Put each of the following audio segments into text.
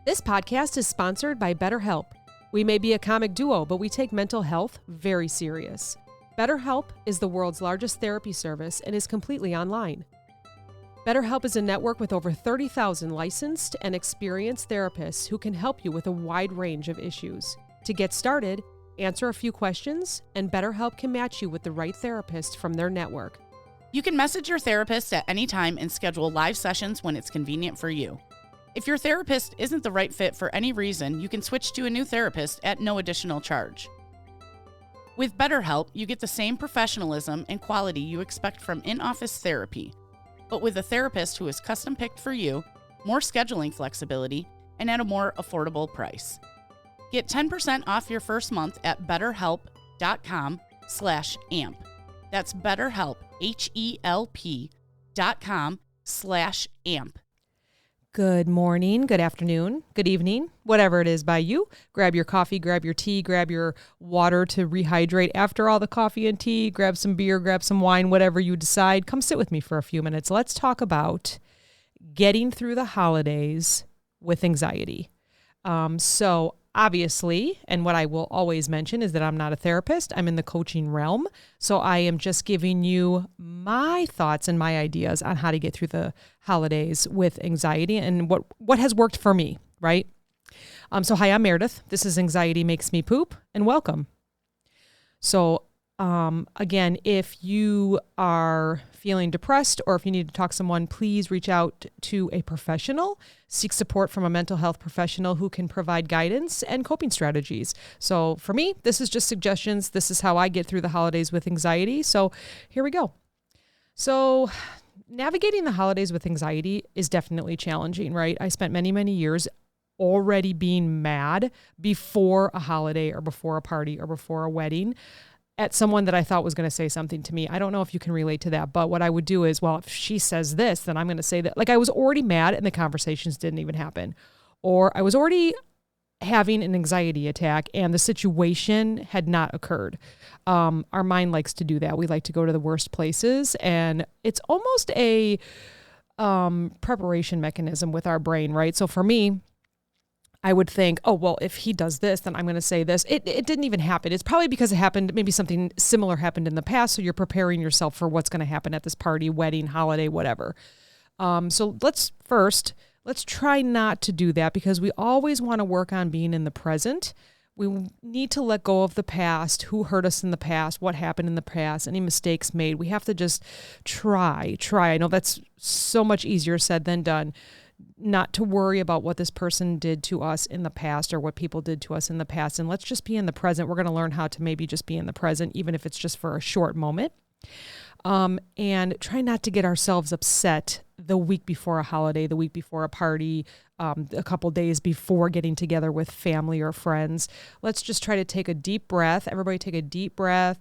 This podcast is sponsored by BetterHelp. We may be a comic duo, but we take mental health very serious. BetterHelp is the world's largest therapy service and is completely online. BetterHelp is a network with over 30,000 licensed and experienced therapists who can help you with a wide range of issues. To get started, answer a few questions, and BetterHelp can match you with the right therapist from their network. You can message your therapist at any time and schedule live sessions when it's convenient for you. If your therapist isn't the right fit for any reason, you can switch to a new therapist at no additional charge. With BetterHelp, you get the same professionalism and quality you expect from in-office therapy, but with a therapist who is custom-picked for you, more scheduling flexibility, and at a more affordable price. Get 10% off your first month at betterhelp.com/amp. That's BetterHelp, HELP.com/amp. Good morning, good afternoon, good evening, whatever it is by you. Grab your coffee, grab your tea, grab your water to rehydrate after all the coffee and tea, grab some beer, grab some wine, whatever you decide. Come sit with me for a few minutes. Let's talk about getting through the holidays with anxiety. So obviously, and what I will always mention is that I'm not a therapist. I'm in the coaching realm. So I am just giving you my thoughts and my ideas on how to get through the holidays with anxiety and what has worked for me, right? So hi, I'm Meredith. This is Anxiety Makes Me Poop, and welcome. So again, if you are feeling depressed or if you need to talk to someone, please reach out to a professional. Seek support from a mental health professional who can provide guidance and coping strategies. So for me, this is just suggestions. This is how I get through the holidays with anxiety. So here we go. So navigating the holidays with anxiety is definitely challenging, right? I spent many, many years already being mad before a holiday or before a party or before a wedding at someone that I thought was going to say something to me. I don't know if you can relate to that, but what I would do is, well, if she says this, then I'm going to say that. Like I was already mad and the conversations didn't even happen. Or I was already having an anxiety attack and the situation had not occurred. Our mind likes to do that. We like to go to the worst places, and it's almost a preparation mechanism with our brain, right? So for me, I would think, oh, well, if he does this, then I'm going to say this. It didn't even happen. It's probably because it happened, maybe something similar happened in the past. So you're preparing yourself for what's going to happen at this party, wedding, holiday, whatever. So let's try not to do that, because we always want to work on being in the present. We need to let go of the past, who hurt us in the past, what happened in the past, any mistakes made. We have to just try. I know that's so much easier said than done. Not to worry about what this person did to us in the past or what people did to us in the past. And let's just be in the present. We're going to learn how to maybe just be in the present, even if it's just for a short moment. And try not to get ourselves upset the week before a holiday, the week before a party, a couple days before getting together with family or friends. Let's just try to take a deep breath. Everybody take a deep breath,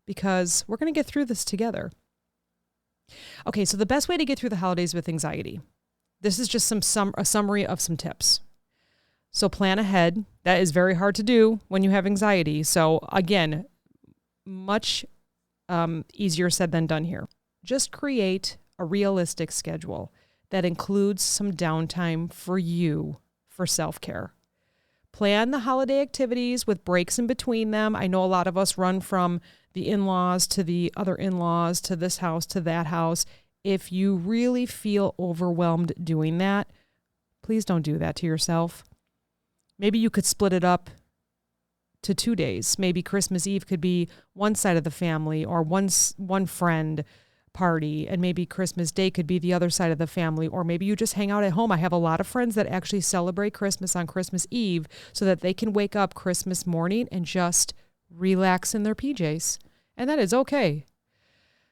because we're going to get through this together. Okay, so the best way to get through the holidays with anxiety. This is just a summary of some tips. So plan ahead. That is very hard to do when you have anxiety. So again, much easier said than done here. Just create a realistic schedule that includes some downtime for you for self-care. Plan the holiday activities with breaks in between them. I know a lot of us run from the in-laws to the other in-laws to this house to that house. If you really feel overwhelmed doing that, please don't do that to yourself. Maybe you could split it up to 2 days. Maybe Christmas Eve could be one side of the family or one friend party, and maybe Christmas Day could be the other side of the family, or maybe you just hang out at home. I have a lot of friends that actually celebrate Christmas on Christmas Eve so that they can wake up Christmas morning and just relax in their PJs, and that is okay.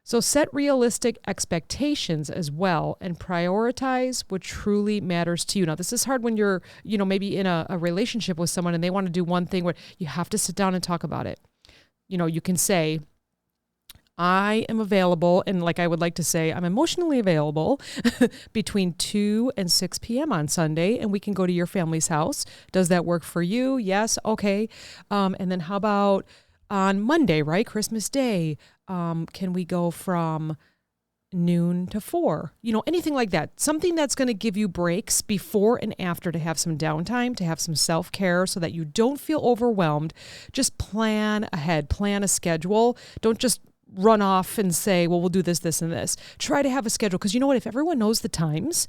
So set realistic expectations as well and prioritize what truly matters to you. Now, this is hard when you're, maybe in a relationship with someone and they want to do one thing where you have to sit down and talk about it. You can say, I am available, and like I would like to say, I'm emotionally available between 2 and 6 p.m. on Sunday, and we can go to your family's house. Does that work for you? Yes. Okay. And then how about on Monday, right? Christmas Day. Can we go from noon 1 to 4, anything like that. Something that's going to give you breaks before and after to have some downtime, to have some self-care so that you don't feel overwhelmed. Just plan ahead, plan a schedule. Don't just run off and say, well, we'll do this, this, and this. Try to have a schedule because you know what? If everyone knows the times,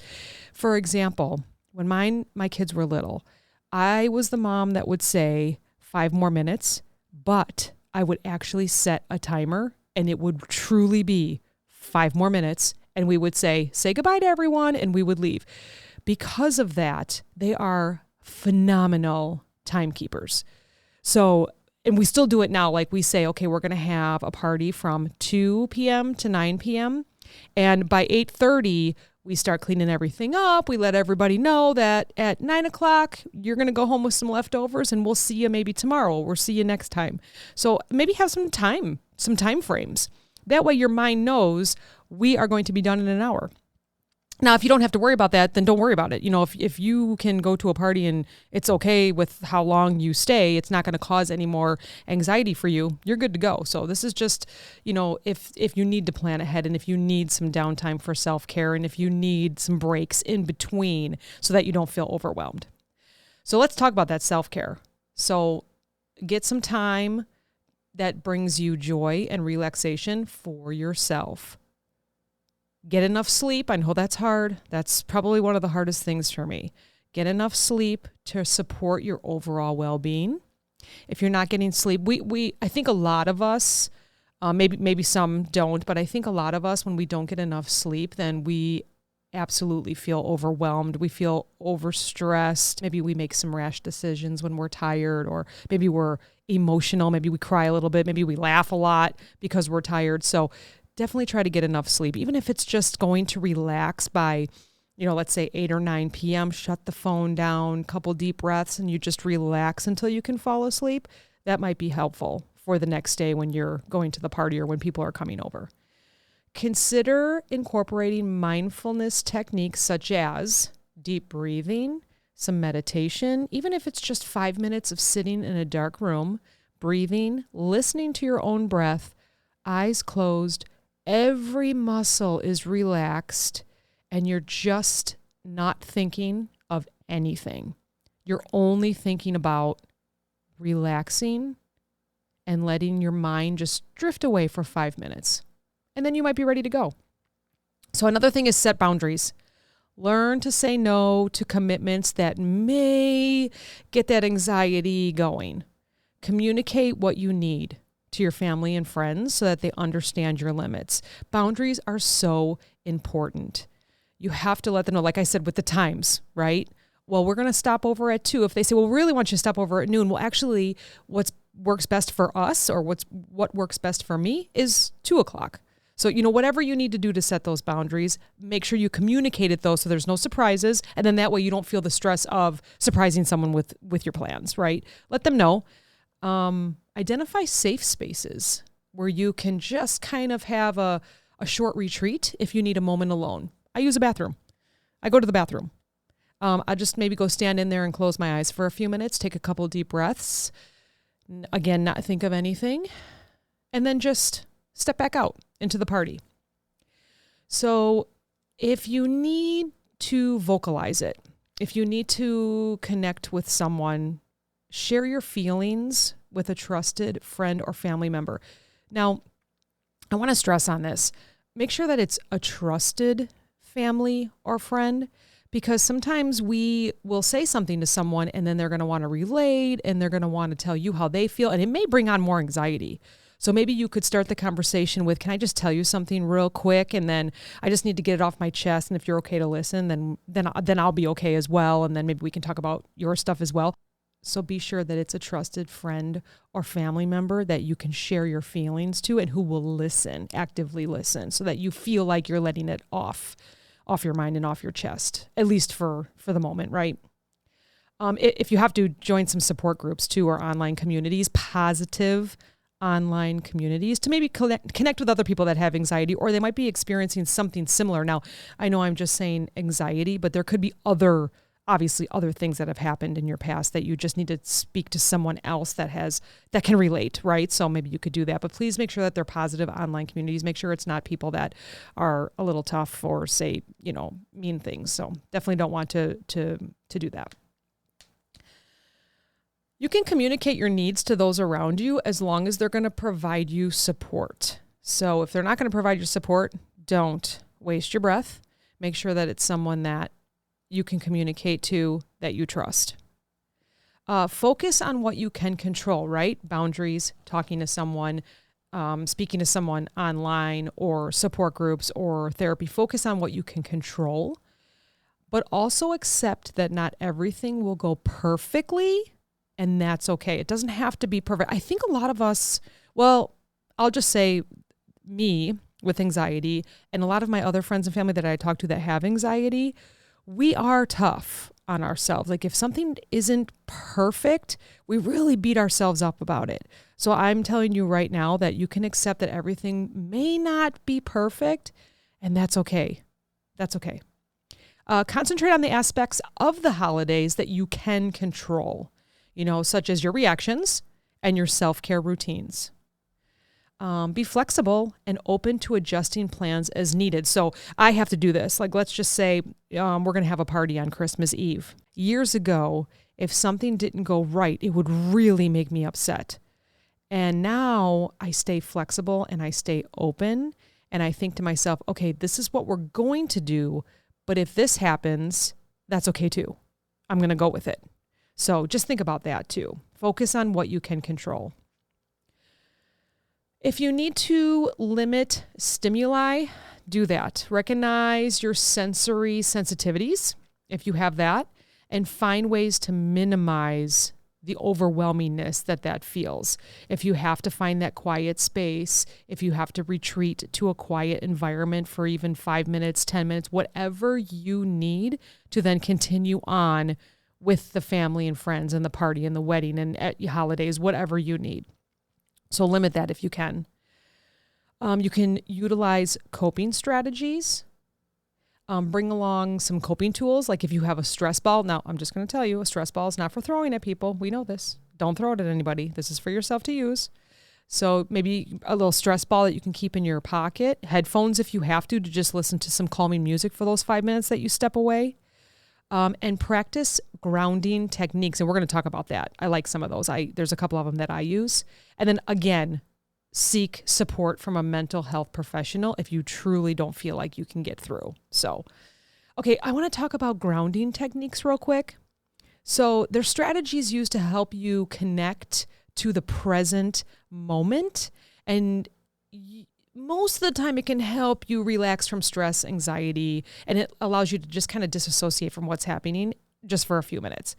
for example, when my kids were little, I was the mom that would say 5 more minutes, but I would actually set a timer and it would truly be 5 more minutes. And we would say goodbye to everyone and we would leave. Because of that, they are phenomenal timekeepers. So, and we still do it now. Like we say, okay, we're going to have a party from 2 p.m. to 9 p.m. And by 8:30, we start cleaning everything up. We let everybody know that at 9 o'clock, you're going to go home with some leftovers and we'll see you maybe tomorrow. We'll see you next time. So maybe have some time frames. That way your mind knows we are going to be done in an hour. Now, if you don't have to worry about that, then don't worry about it. If you can go to a party and it's okay with how long you stay, it's not going to cause any more anxiety for you, you're good to go. So this is just, if you need to plan ahead and if you need some downtime for self-care and if you need some breaks in between so that you don't feel overwhelmed. So let's talk about that self-care. So get some time that brings you joy and relaxation for yourself. Get enough sleep. I know that's hard. That's probably one of the hardest things for me. Get enough sleep to support your overall well-being. If you're not getting sleep, I think a lot of us, maybe some don't, but I think a lot of us, when we don't get enough sleep, then we absolutely feel overwhelmed. We feel overstressed. Maybe we make some rash decisions when we're tired, or maybe we're emotional. Maybe we cry a little bit. Maybe we laugh a lot because we're tired. So definitely try to get enough sleep. Even if it's just going to relax by, let's say 8 or 9 p.m., shut the phone down, couple deep breaths, and you just relax until you can fall asleep. That might be helpful for the next day when you're going to the party or when people are coming over. Consider incorporating mindfulness techniques such as deep breathing, some meditation, even if it's just 5 minutes of sitting in a dark room, breathing, listening to your own breath, eyes closed, every muscle is relaxed, and you're just not thinking of anything. You're only thinking about relaxing and letting your mind just drift away for 5 minutes. And then you might be ready to go. So another thing is set boundaries. Learn to say no to commitments that may get that anxiety going. Communicate what you need to your family and friends so that they understand your limits. Boundaries are so important. You have to let them know, like I said, with the times, right? Well, we're going to stop over at 2. If they say, well, we really want you to stop over at noon. Well, actually, what works best for us or what works best for me is 2 o'clock. So, whatever you need to do to set those boundaries, make sure you communicate it though, so there's no surprises. And then that way you don't feel the stress of surprising someone with your plans, right? Let them know. Identify safe spaces where you can just kind of have a short retreat if you need a moment alone. I use a bathroom. I go to the bathroom. I just maybe go stand in there and close my eyes for a few minutes, take a couple of deep breaths. Again, not think of anything. And then just step back out into the party. So if you need to vocalize it, if you need to connect with someone, share your feelings with a trusted friend or family member. Now, I want to stress on this. Make sure that it's a trusted family or friend, because sometimes we will say something to someone and then they're going to want to relate and they're going to want to tell you how they feel, and it may bring on more anxiety. So maybe you could start the conversation with, can I just tell you something real quick? And then I just need to get it off my chest. And if you're okay to listen, then I'll be okay as well. And then maybe we can talk about your stuff as well. So be sure that it's a trusted friend or family member that you can share your feelings to and who will listen, actively listen, so that you feel like you're letting it off your mind and off your chest, at least for the moment, right? If you have to, join some support groups too, or online communities, positive online communities, to maybe connect with other people that have anxiety, or they might be experiencing something similar. Now, I know I'm just saying anxiety, but there could be other obviously other things that have happened in your past that you just need to speak to someone else that can relate, right? So maybe you could do that, but please make sure that they're positive online communities. Make sure it's not people that are a little tough or say, mean things. So definitely don't want to do that. You can communicate your needs to those around you as long as they're going to provide you support. So if they're not going to provide you support, don't waste your breath. Make sure that it's someone that you can communicate to, that you trust. Focus on what you can control, right? Boundaries, talking to someone, speaking to someone online or support groups or therapy. Focus on what you can control, but also accept that not everything will go perfectly, and that's okay. It doesn't have to be perfect. I think a lot of us, well, I'll just say me with anxiety and a lot of my other friends and family that I talk to that have anxiety, we are tough on ourselves. Like if something isn't perfect, we really beat ourselves up about it. So I'm telling you right now that you can accept that everything may not be perfect, and that's okay. That's okay. Concentrate on the aspects of the holidays that you can control, such as your reactions and your self-care routines. Be flexible and open to adjusting plans as needed. So I have to do this. Like, let's just say we're going to have a party on Christmas Eve. Years ago, if something didn't go right, it would really make me upset. And now I stay flexible and I stay open and I think to myself, okay, this is what we're going to do. But if this happens, that's okay too. I'm going to go with it. So just think about that too. Focus on what you can control. If you need to limit stimuli, do that. Recognize your sensory sensitivities, if you have that, and find ways to minimize the overwhelmingness that feels. If you have to find that quiet space, if you have to retreat to a quiet environment for even 5 minutes, 10 minutes, whatever you need to then continue on with the family and friends and the party and the wedding and at your holidays, whatever you need. So limit that if you can. You can utilize coping strategies. Bring along some coping tools. Like if you have a stress ball. Now, I'm just going to tell you, a stress ball is not for throwing at people. We know this. Don't throw it at anybody. This is for yourself to use. So maybe a little stress ball that you can keep in your pocket. Headphones if you have to just listen to some calming music for those 5 minutes that you step away. And practice grounding techniques. And we're going to talk about that. I like some of those. There's a couple of them that I use. And then again, seek support from a mental health professional if you truly don't feel like you can get through. So, okay, I want to talk about grounding techniques real quick. So there's strategies used to help you connect to the present moment. And most of the time it can help you relax from stress, anxiety, and it allows you to just kind of disassociate from what's happening just for a few minutes.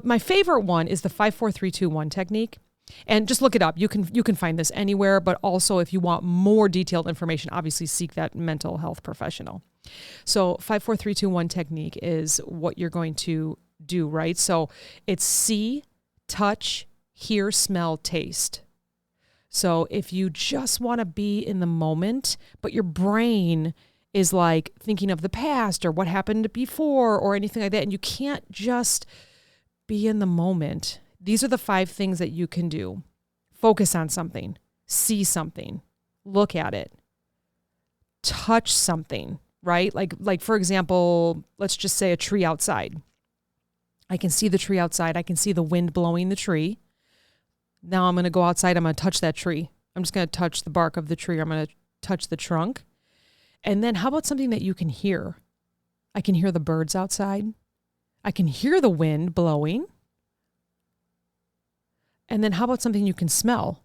My favorite one is the 5-4-3-2-1 technique. And just look it up. You can find this anywhere, but also if you want more detailed information, obviously seek that mental health professional. So 5-4-3-2-1 technique is what you're going to do, right? So it's see, touch, hear, smell, taste. So if you just want to be in the moment, but your brain is like thinking of the past or what happened before or anything like that, and you can't just be in the moment, these are the 5 things that you can do. Focus on something, see something, look at it, touch something, right? Like for example, let's just say a tree outside. I can see the tree outside. I can see the wind blowing the tree. Now I'm going to go outside. I'm going to touch that tree. I'm just going to touch the bark of the tree. I'm going to touch the trunk. And then how about something that you can hear? I can hear the birds outside. I can hear the wind blowing. And then how about something you can smell?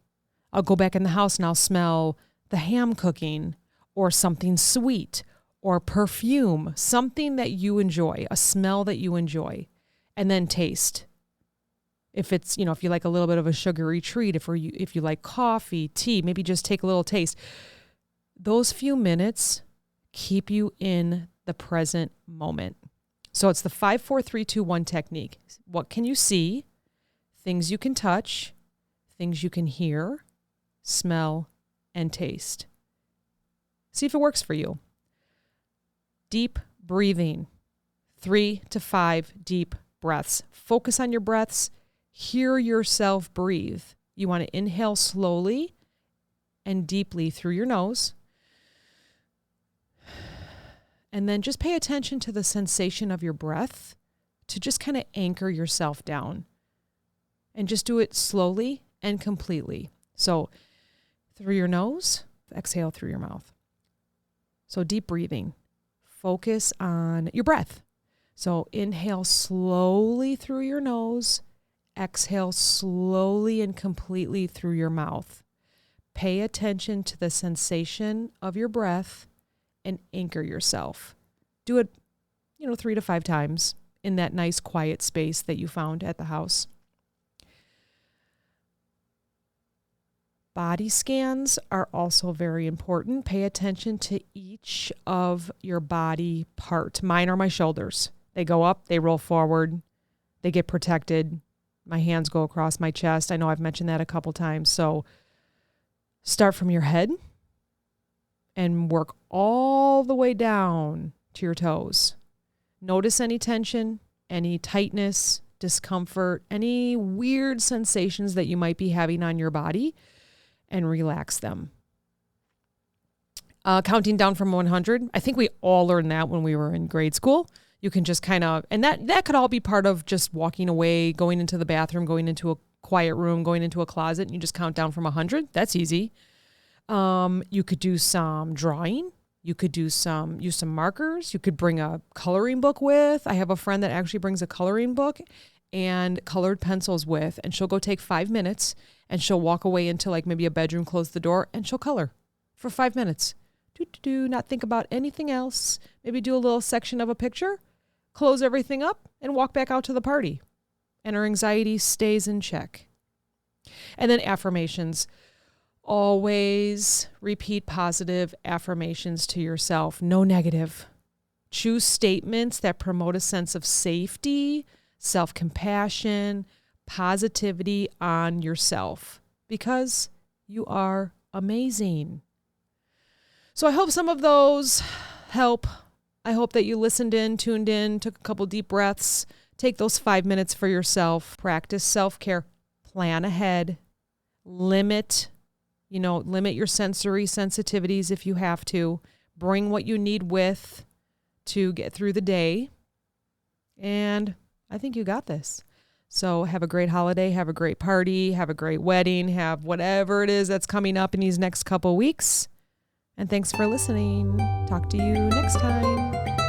I'll go back in the house and I'll smell the ham cooking or something sweet or perfume, something that you enjoy, a smell that you enjoy, and then taste. If it's, if you like a little bit of a sugary treat, if you like coffee, tea, maybe just take a little taste. Those few minutes keep you in the present moment. So it's the 5-4-3-2-1 technique. What can you see? Things you can touch, things you can hear, smell, and taste. See if it works for you. Deep breathing. 3 to 5 deep breaths. Focus on your breaths. Hear yourself breathe. You want to inhale slowly and deeply through your nose. And then just pay attention to the sensation of your breath to just kind of anchor yourself down. And just do it slowly and completely. So through your nose, exhale through your mouth. So deep breathing. Focus on your breath. So inhale slowly through your nose. Exhale slowly and completely through your mouth. Pay attention to the sensation of your breath and anchor yourself. Do it, 3 to 5 times in that nice quiet space that you found at the house. Body scans are also very important. Pay attention to each of your body part. Mine are my shoulders. They go up, they roll forward, they get protected. My hands go across my chest. I know I've mentioned that a couple times. So start from your head and work all the way down to your toes. Notice any tension, any tightness, discomfort, any weird sensations that you might be having on your body, and relax them. Counting down from 100. I think we all learned that when we were in grade school. You can just kind of, and that could all be part of just walking away, going into the bathroom, going into a quiet room, going into a closet, and you just count down from 100. That's easy. You could do some drawing. You could use some markers. You could bring a coloring book with. I have a friend that actually brings a coloring book and colored pencils with, and she'll go take 5 minutes and she'll walk away into like maybe a bedroom, close the door, and she'll color for 5 minutes. Not think about anything else. Maybe do a little section of a picture, close everything up, and walk back out to the party. And her anxiety stays in check. And then affirmations. Always repeat positive affirmations to yourself. No negative. Choose statements that promote a sense of safety, self-compassion, positivity on yourself, because you are amazing. So I hope some of those help. I hope that you listened in, tuned in, took a couple deep breaths, take those 5 minutes for yourself, practice self-care, plan ahead, limit your sensory sensitivities if you have to, bring what you need with to get through the day. And I think you got this. So have a great holiday, have a great party, have a great wedding, have whatever it is that's coming up in these next couple weeks. And thanks for listening. Talk to you next time.